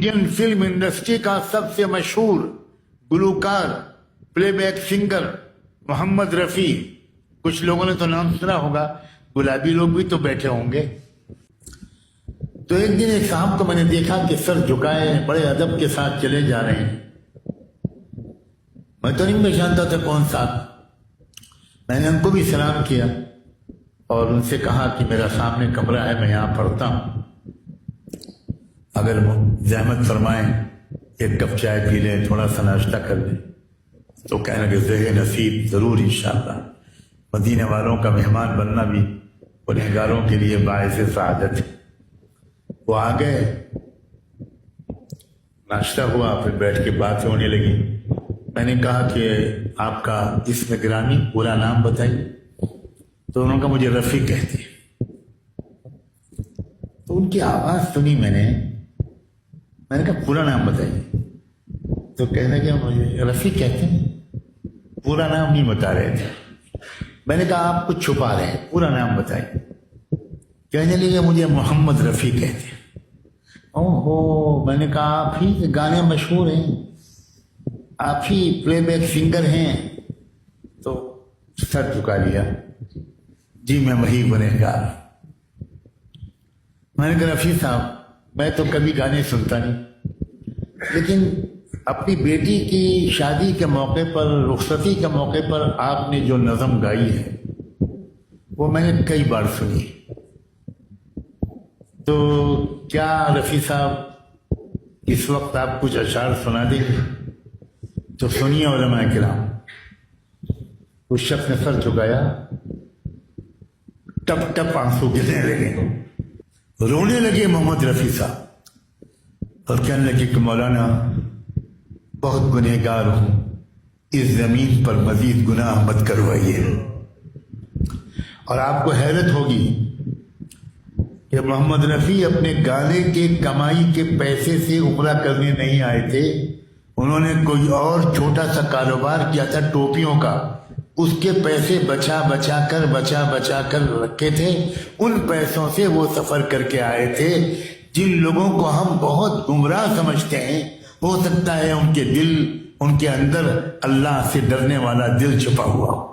Indian film industry का सबसे मशहूर गुलूकार playback singer Mohammad Rafi, कुछ लोगों ने तो नाम सुना होगा, गुलाबी लोग भी तो बैठे होंगे। तो एक दिन एक साहब को मैंने देखा कि सर झुकाए बड़े अदब के साथ चले जा रहे हैं। मैं तो नहीं पहचानता था कौन साहब। मैंने उनको भी सलाम किया और उनसे कहा कि मेरा सामने कमरा है, मैं यहाँ पढ़ता हूँ, अगर ज़हमत फरमाएं एक कप चाय पी लें, थोड़ा सा नाश्ता कर लें। तो कहने लगे ज़ेह नसीब, ज़रूर इंशाअल्लाह। मदीने वालों का मेहमान बनना भी गुनहगारों के लिए बाइस सआदत है। वो आ गए, नाश्ता हुआ, फिर बैठ के बात होने लगी। मैंने कहा कि आपका इसमें गिरामी पूरा नाम बताइए। तो उन्होंने कहा मुझे रफ़ी कहते हैं। तो उनकी आवाज़ सुनी मैंने कहा पूरा नाम बताइए। तो कहने लगे मुझे रफ़ी कहते हैं, पूरा नाम नहीं बता रहे थे। मैंने कहा आप कुछ छुपा रहे हैं, पूरा नाम बताइए। कहने लगे मुझे मोहम्मद रफ़ी कहते हैं। ओहो, मैंने कहा आप ही गाने मशहूर हैं, आप ही प्लेबैक सिंगर हैं। तो सर झुका लिया, जी मैं वही गुनहगार। मैंने कहा रफ़ी साहब, मैं तो कभी गाने सुनता नहीं, लेकिन अपनी बेटी की शादी के मौके पर, रुखसती के मौके पर आपने जो नज़म गाई है वो मैंने कई बार सुनी। तो क्या रफ़ी साहब इस वक्त आप कुछ अशार सुना देंगे? तो सुनिए उलमा किराम। उस शख्स ने सर झुकाया, टप टप आंसू गिरने लगे, रोने लगे मोहम्मद रफ़ी साहब और कहने लगे कि मौलाना बहुत गुनहगार हूं, इस जमीन पर मजीद गुनाह मत करवाइए। और आपको हैरत होगी कि मोहम्मद रफ़ी अपने गाने के कमाई के पैसे से उमरा करने नहीं आए थे। उन्होंने कोई और छोटा सा कारोबार किया था टोपियों का, उसके पैसे बचा बचा कर रखे थे। उन पैसों से वो सफर करके आए थे। जिन लोगों को हम बहुत गुमराह समझते हैं, हो सकता है उनके अंदर अल्लाह से डरने वाला दिल छुपा हुआ हो।